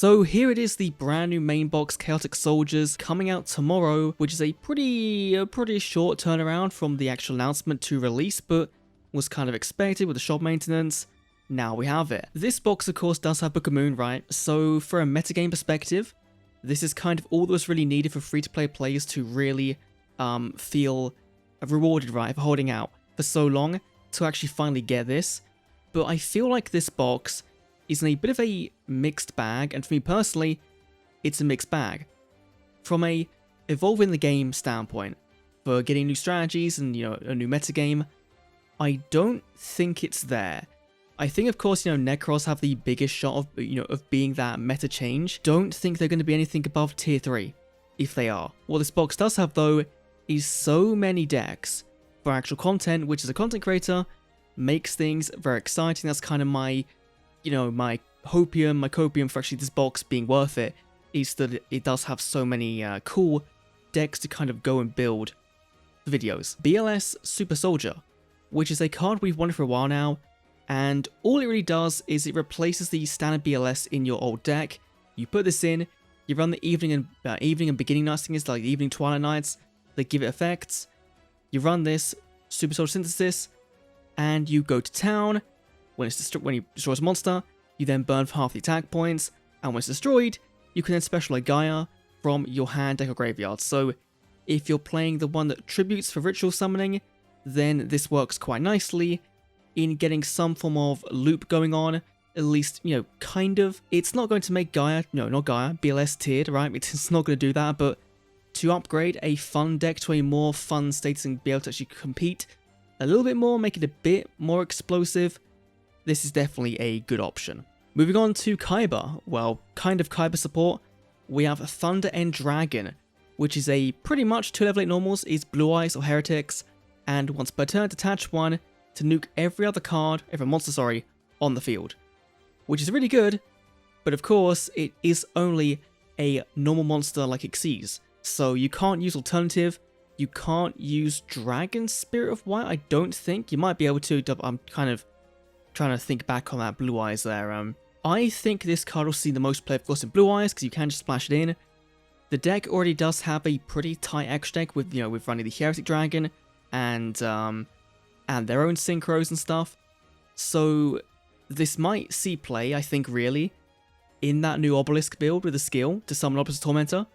So here it is, the brand new main box Chaotic Soldiers coming out tomorrow, which is a pretty short turnaround from the actual announcement to release, but was kind of expected with the shop maintenance. Now we have it. This box of course does have Book of Moon, right? So for a metagame perspective, this is kind of all that was really needed for free-to-play players to really feel rewarded, right, for holding out for so long to actually finally get this. But I feel like this box is in a bit of a mixed bag, and for me personally, it's a mixed bag. From a evolving the game standpoint, for getting new strategies and, you know, a new metagame, I don't think it's there. I think, of course, you know, NEKROZ have the biggest shot of, you know, of being that meta change. Don't think they're going to be anything above tier 3, if they are. What this box does have, though, is so many decks for actual content, which as a content creator, makes things very exciting. That's kind of my, you know, my copium for actually this box being worth it, is that it does have so many cool decks to kind of go and build videos. BLS Super Soldier, which is a card we've wanted for a while now, and all it really does is it replaces the standard BLS in your old deck. You put this in, you run the evening and beginning nights, things like the evening twilight nights that give it effects. You run this Super Soldier Synthesis, and you go to town. When you destroy a monster, you then burn for half the attack points, and when it's destroyed, you can then special a Gaia from your hand, deck, or graveyard. So if you're playing the one that tributes for ritual summoning, then this works quite nicely in getting some form of loop going on, at least, you know, kind of. It's not going to make Gaia, no, not Gaia, BLS tiered, right? It's not going to do that, but to upgrade a fun deck to a more fun status and be able to actually compete a little bit more, make it a bit more explosive, this is definitely a good option. Moving on to Kaiba, well, kind of Kaiba support, we have Thunder and Dragon, which is a pretty much 2 level 8 normals, is Blue Eyes or Heretics, and once per turn detach one to nuke every monster, on the field. Which is really good, but of course it is only a normal monster like XYZ, so you can't use alternative, you can't use Dragon Spirit of White, I don't think. You might be able to, I'm kind of trying to think back on that Blue Eyes there. I think this card will see the most play, of course, in Blue Eyes, because you can just splash it in. The deck already does have a pretty tight extra deck with, you know, with running the Heretic Dragon and their own synchros and stuff. So this might see play, I think, really, in that new Obelisk build with a skill to summon Obelisk Tormentor.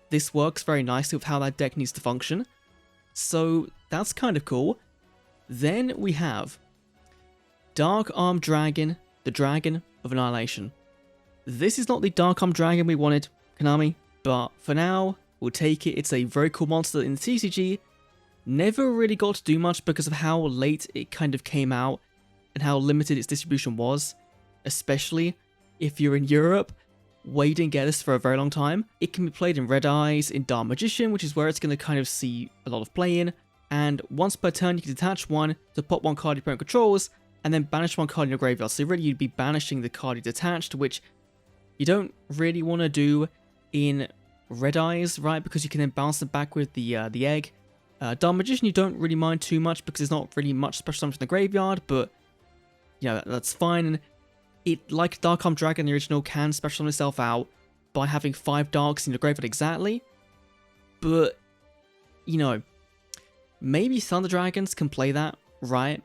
This works very nicely with how that deck needs to function. So that's kind of cool. Then we have Dark Arm Dragon, the Dragon of Annihilation. This is not the Dark Arm Dragon we wanted, Konami, but for now, we'll take it. It's a very cool monster in the TCG. Never really got to do much because of how late it kind of came out and how limited its distribution was, especially if you're in Europe, where you didn't get this for a very long time. It can be played in Red Eyes, in Dark Magician, which is where it's going to kind of see a lot of play in, and once per turn you can detach one to pop one card your opponent controls, and then banish one card in your graveyard. So really you'd be banishing the card you detached, which you don't really want to do in Red Eyes, right? Because you can then bounce them back with the egg. Dark Magician you don't really mind too much because there's not really much special summons in the graveyard, but yeah, that's fine. And it, like Dark Arm Dragon, the original, can special summon itself out by having 5 darks in the graveyard exactly. But, you know, maybe Thunder Dragons can play that, right?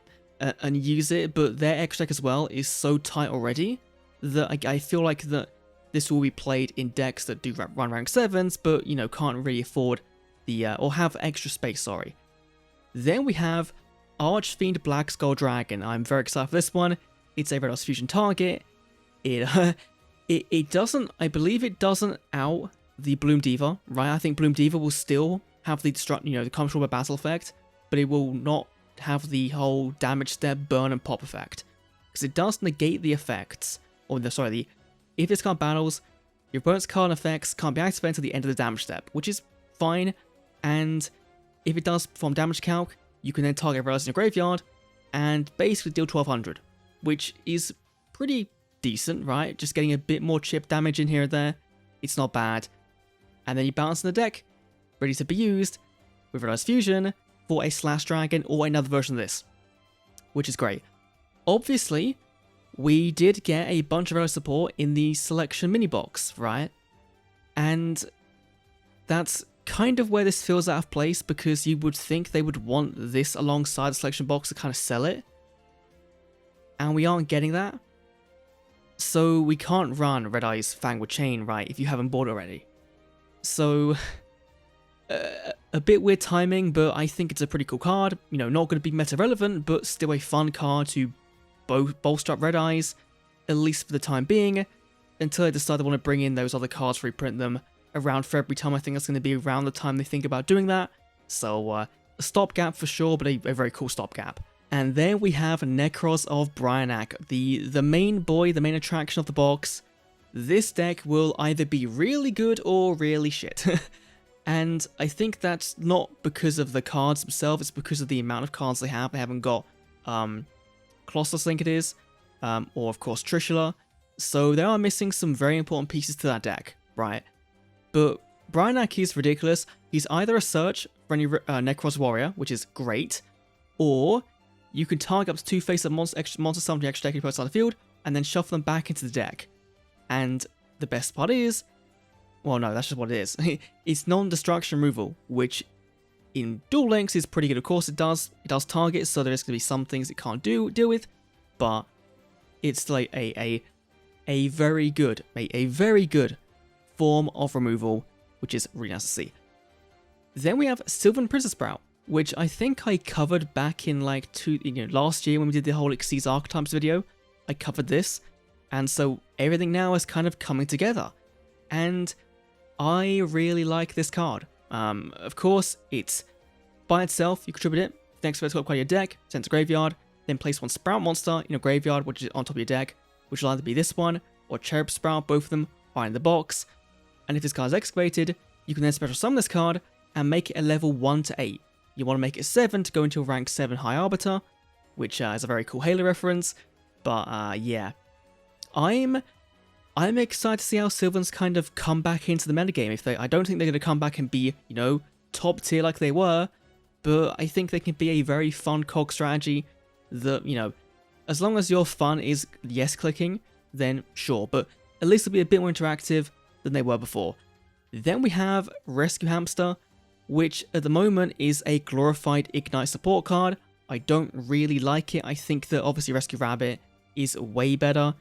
And use it, but their extra deck as well is so tight already that I feel like that this will be played in decks that do run rank 7s, but, you know, can't really afford the, or have extra space, sorry. Then we have Archfiend Black Skull Dragon. I'm very excited for this one. It's a Red Eyes Fusion target. It doesn't, I believe it doesn't out the Bloom Diva, right? I think Bloom Diva will still have the the control by battle effect, but it will not have the whole damage step, burn, and pop effect. Because it does negate the effects, if this card battles, your opponent's card effects can't be activated until the end of the damage step, which is fine, and if it does perform damage calc, you can then target Red Eyes in your graveyard, and basically deal 1200, which is pretty decent, right? Just getting a bit more chip damage in here and there, it's not bad. And then you balance in the deck, ready to be used, with Red Eyes Fusion, for a Slash Dragon or another version of this, which is great. Obviously, we did get a bunch of error support in the selection mini box, right? And that's kind of where this feels out of place, because you would think they would want this alongside the selection box to kind of sell it. And we aren't getting that. So we can't run Red Eye's Fang with Chain, right, if you haven't bought it already. So, a bit weird timing, but I think it's a pretty cool card. You know, not going to be meta relevant, but still a fun card to bolster up Red Eyes, at least for the time being, until they decide they want to bring in those other cards, reprint them around February time. I think that's going to be around the time they think about doing that. So, a stopgap for sure, but a very cool stopgap. And then we have Necros of Brianac, the main boy, the main attraction of the box. This deck will either be really good or really shit. And I think that's not because of the cards themselves, it's because of the amount of cards they have. They haven't got Colossus, I think it is, or of course Trishula. So they are missing some very important pieces to that deck, right? But Brianac is ridiculous. He's either a search for any Necros warrior, which is great, or you can target up to 2 face-up monster summon the extra deck you put outside the field, and then shuffle them back into the deck. And the best part is, well, no, that's just what it is. It's non-destruction removal, which in Duel Links is pretty good. Of course, it does target, so there's going to be some things it can't deal with, but it's like a very good form of removal, which is really nice to see. Then we have Sylvan Princess Sprout, which I think I covered back in like last year when we did the whole XYZ archetypes video. I covered this, and so everything now is kind of coming together, and I really like this card. Of course, it's by itself, you contribute it, next to upgrade your deck, send it to graveyard, then place one Sprout monster in your graveyard, which is on top of your deck, which will either be this one or Cherub Sprout. Both of them are in the box. And if this card is excavated, you can then special summon this card and make it a level 1 to 8. You want to make it 7 to go into a rank 7 High Arbiter, which is a very cool Halo reference. But yeah, I'm excited to see how Sylvans kind of come back into the metagame. I don't think they're going to come back and be, top tier like they were, but I think they can be a very fun cog strategy that, as long as your fun is yes clicking, then sure, but at least it'll be a bit more interactive than they were before. Then we have Rescue Hamster, which at the moment is a glorified Ignite support card. I don't really like it. I think that obviously Rescue Rabbit is way better.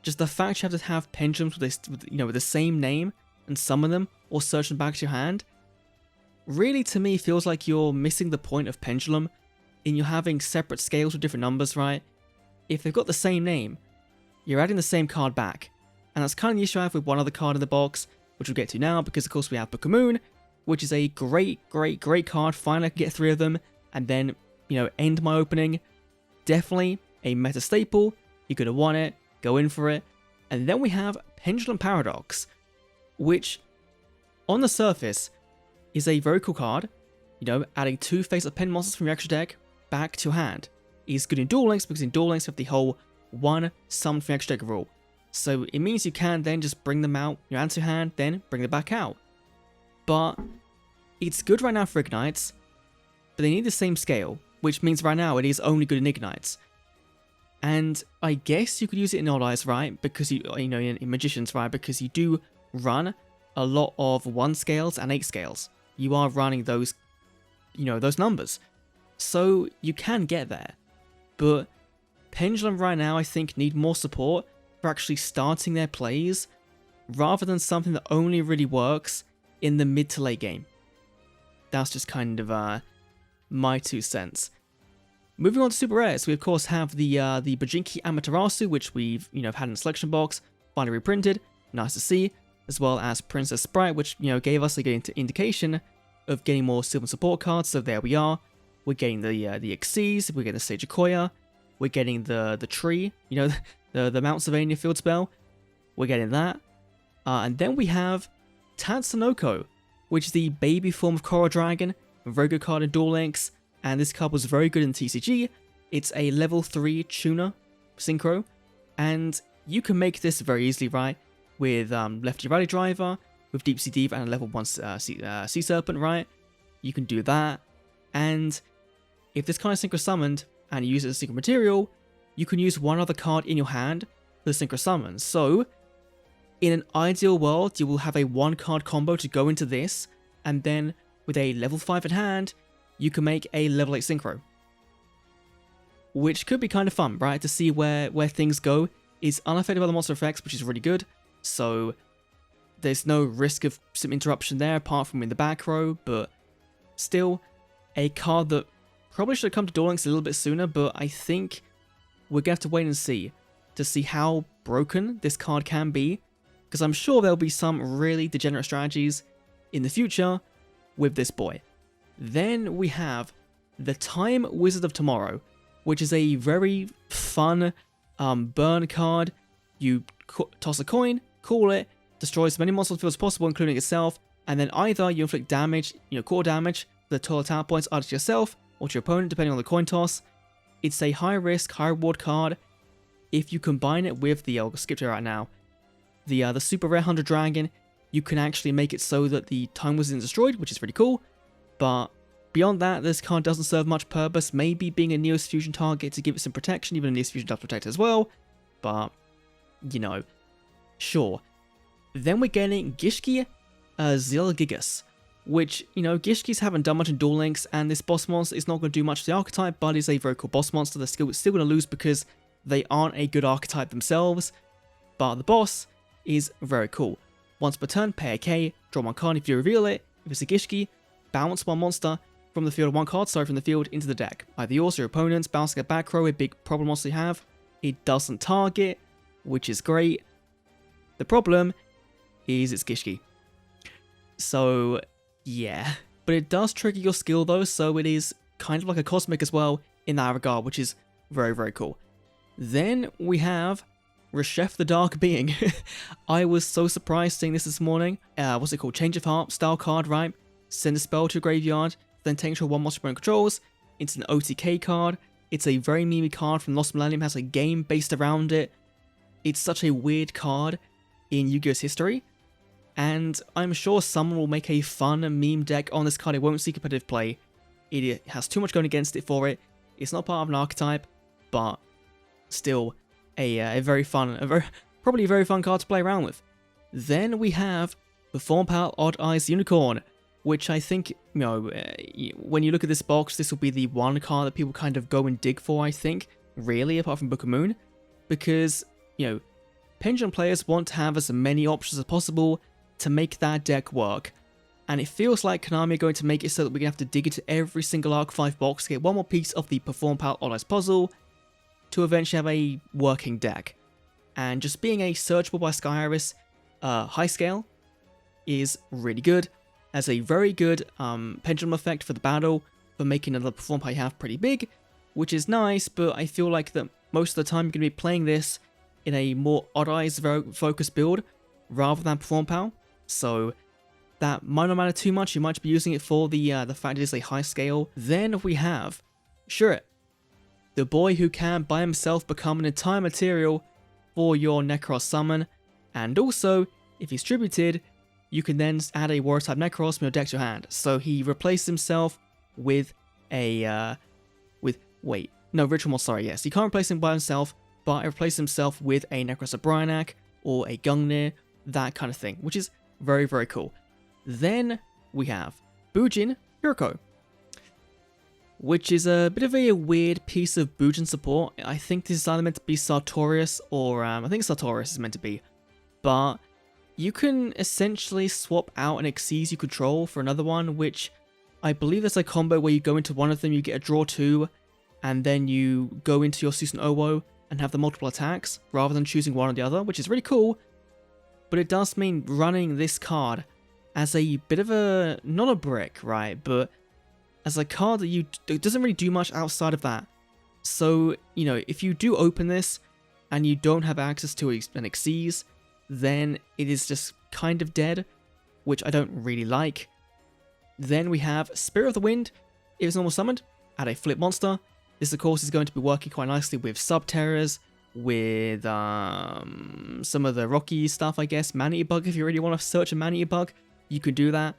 Just the fact you have to have pendulums with the same name and summon them or search them back to your hand, really to me feels like you're missing the point of Pendulum in you having separate scales with different numbers, right? If they've got the same name, you're adding the same card back. And that's kind of the issue I have with one other card in the box, which we'll get to now, because of course we have Book of Moon, which is a great card. Finally I can get 3 of them and then, end my opening. Definitely a meta staple. You could have won it. Go in for it. And then we have Pendulum Paradox, which on the surface is a very cool card. Adding 2 face-up pen monsters from your extra deck back to your hand is good in Duel Links, because in Duel Links you have the whole 1 summon from your extra deck rule. So it means you can then just bring them out, your answer hand, then bring them back out. But it's good right now for Ignites, but they need the same scale, which means right now it is only good in Ignites. And I guess you could use it in Odd Eyes, right? Because in Magicians, right? Because you do run a lot of 1 scales and 8 scales. You are running those, those numbers. So you can get there. But Pendulum right now, I think, need more support for actually starting their plays, rather than something that only really works in the mid to late game. That's just kind of my 2 cents. Moving on to super rares, we of course have the Bhujinyurko Amaterasu, which we've had in the selection box, finally reprinted, nice to see, as well as Princess Sprite, which gave us a good indication of getting more Sylvan support cards. So there we are. We're getting the XYZ, we're getting the Sage Akoya, we're getting the tree, the Mount Sylvania field spell. We're getting that, and then we have Tatsunoko, which is the baby form of Coral Dragon, a very good card in Duel Links. And this card was very good in TCG. It's a level 3 tuner synchro, and you can make this very easily, right? With Lefty Rally Driver, with Deep Sea Diva, and a level 1 Sea Serpent, right? You can do that, and if this card is synchro summoned and you use it as a synchro material, you can use one other card in your hand for the synchro summon. So, in an ideal world, you will have a 1-card combo to go into this, and then with a level 5 in hand, you can make a level 8 synchro. Which could be kind of fun, right? To see where things go. It's unaffected by the monster effects, which is really good. So there's no risk of some interruption there, apart from in the back row. But still, a card that probably should have come to Duel Links a little bit sooner. But I think we're going to have to wait and see to see how broken this card can be. Because I'm sure there'll be some really degenerate strategies in the future with this boy. Then we have the Time Wizard of Tomorrow, which is a very fun burn card. You toss a coin, call it, destroy as many monsters as possible, including itself, and then either you inflict damage, core damage, the total attack points either to yourself or to your opponent, depending on the coin toss. It's a high risk, high reward card. If you combine it with the, I'll skip to it right now, the super rare 100 Dragon, you can actually make it so that the Time Wizard is destroyed, which is pretty cool. But beyond that, this card doesn't serve much purpose, maybe being a Neos Fusion target to give it some protection, even a Neos Fusion does protect as well, but, sure. Then we're getting Gishki Zilgigas, which, Gishkis haven't done much in Duel Links, and this boss monster is not going to do much to the archetype, but is a very cool boss monster. They're still going to lose because they aren't a good archetype themselves, but the boss is very cool. Once per turn, pay a K, draw 1 card if you reveal it. If it's a Gishki, bounce 1 monster from the field of 1 card, from the field into the deck. Either yours or your opponent's. Bouncing a back row, a big problem monster you have. It doesn't target, which is great. The problem is it's Gishki. So, yeah. But it does trigger your skill though, so it is kind of like a Cosmic as well in that regard, which is very, very cool. Then we have Reshef the Dark Being. I was so surprised seeing this morning. What's it called? Change of Heart style card, right? Send a spell to a graveyard, then take control 1 monster opponent controls. It's an OTK card. It's a very memey card from Lost Millennium, has a game based around it. It's such a weird card in Yu-Gi-Oh's history. And I'm sure someone will make a fun meme deck on this card. It won't see competitive play. It has too much going against it for it. It's not part of an archetype, but still a very fun, probably a very fun card to play around with. Then we have Perform Power Odd Eyes Unicorn, which I think, when you look at this box, this will be the one card that people kind of go and dig for, I think, really, apart from Book of Moon, because, Pendulum players want to have as many options as possible to make that deck work, and it feels like Konami are going to make it so that we're going to have to dig into every single Arc 5 box to get one more piece of the Perform Power Odd Eyes puzzle to eventually have a working deck. And just being a searchable by Sky Iris high scale is really good. Has a very good pendulum effect for the battle, for making another Perform Power you have pretty big, which is nice, but I feel like that most of the time you're going to be playing this in a more Odd Eyes focused build rather than Perform Power. So that might not matter too much. You might be using it for the fact it is a high scale. Then we have Shurit, the boy who can by himself become an entire material for your NEKROZ summon, and also, if he's tributed, you can then add a Warrior type NEKROZ from your deck to your hand. So he replaced himself with a, Ritual Mod, sorry, yes. You can't replace him by himself, but replace himself with a Necros of Brianac, or a Gungnir, that kind of thing, which is very, very cool. Then we have Bhujinyurko, which is a bit of a weird piece of Bujin support. I think this is either meant to be Sartorius, or I think Sartorius is meant to be, but you can essentially swap out an Xyz you control for another one, which I believe there's a combo where you go into one of them, you get a draw 2, and then you go into your Susan Owo and have the multiple attacks, rather than choosing one or the other, which is really cool, but it does mean running this card as a bit of a, not a brick, right, but as a card that it doesn't really do much outside of that. So, if you do open this, and you don't have access to an Xyz, then it is just kind of dead, which I don't really like. Then we have Spirit of the Wind. If it's normal summoned, add a flip monster. This, of course, is going to be working quite nicely with Subterrors, with some of the Rocky stuff, I guess. Manatee Bug, if you really want to search a Manatee Bug, you can do that.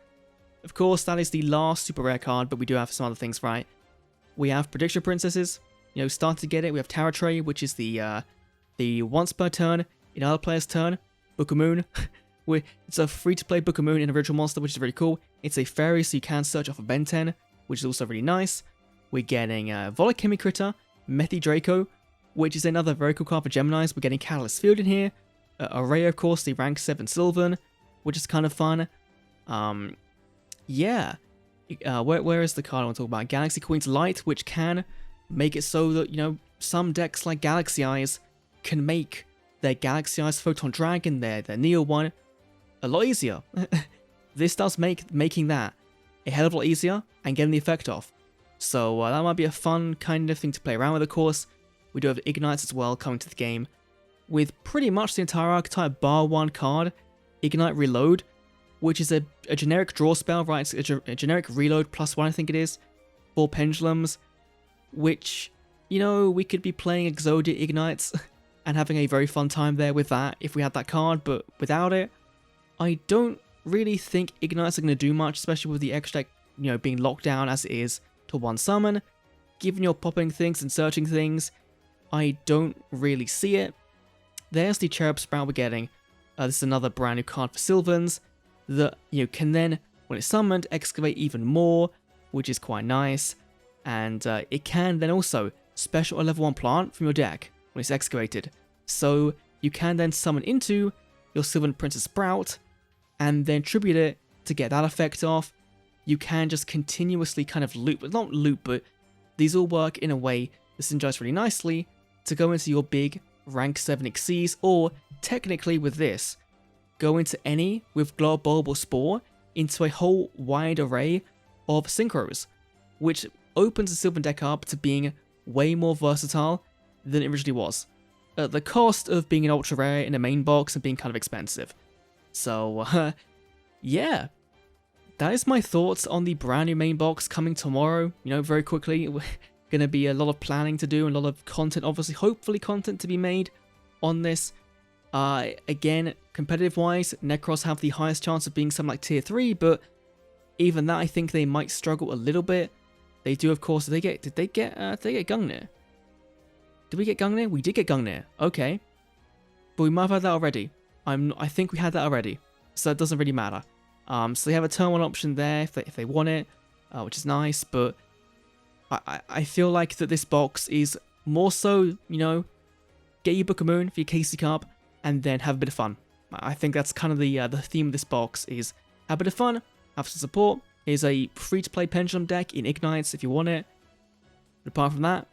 Of course, that is the last super rare card, but we do have some other things, right? We have Prediction Princesses, starting to get it. We have Tower Tray, which is the once per turn, in other player's turn, Book of Moon. It's a free-to-play Book of Moon in a virtual monster, which is really cool. It's a fairy, so you can search off of Ben 10, which is also really nice. We're getting Volakemi Critter, Methi Draco, which is another very cool card for Geminis. We're getting Catalyst Field in here. Array, of course, the rank 7 Sylvan, which is kind of fun. Yeah. Where is the card I want to talk about? Galaxy Queen's Light, which can make it so that, some decks like Galaxy Eyes can make their Galaxy Eyes Photon Dragon, their Neo one, a lot easier. This does make making that a hell of a lot easier and getting the effect off. So that might be a fun kind of thing to play around with, of course. We do have Ignites as well coming to the game, with pretty much the entire archetype bar one card, Ignite Reload, which is a generic draw spell, right? It's a generic reload +1, I think it is, for Pendulums, which, we could be playing Exodia Ignites and having a very fun time there with that if we had that card, but without it, I don't really think Ignites are going to do much, especially with the extra deck, being locked down as it is to one summon. Given you're popping things and searching things, I don't really see it. There's the Cherub Sprout we're getting. This is another brand new card for Sylvans that, can then, when it's summoned, excavate even more, which is quite nice. And it can then also special a level 1 plant from your deck when it's excavated. So you can then summon into your Sylvan Princess Sprout and then tribute it to get that effect off. You can just continuously kind of loop, not loop, but these all work in a way that synergize really nicely to go into your big rank 7 Xyz, or technically with this, go into any with Glob Bulb or Spore into a whole wide array of synchros, which opens the Sylvan deck up to being way more versatile than it originally was, at the cost of being an ultra rare in a main box and being kind of expensive. So, yeah, that is my thoughts on the brand new main box coming tomorrow. Very quickly. Going to be a lot of planning to do and a lot of content, obviously, hopefully content to be made on this. Again, competitive wise, NEKROZ have the highest chance of being something like tier 3, but even that I think they might struggle a little bit. They do, of course. Did they get Gungnir? Did we get Gungnir? We did get Gungnir. Okay, but we might have had that already. I think we had that already, so it doesn't really matter. So they have a turn 1 option there if they want it, which is nice, but I feel like that this box is more so, get your Book of Moon for your KC Cup and then have a bit of fun. I think that's kind of the theme of this box is have a bit of fun, have some support. Here's a free-to-play Pendulum deck in Ignites if you want it. But apart from that,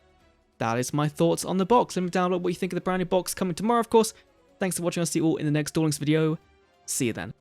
that is my thoughts on the box. Let me down below what you think of the brand new box coming tomorrow, of course. Thanks for watching. I'll see you all in the next Duel Links video. See you then.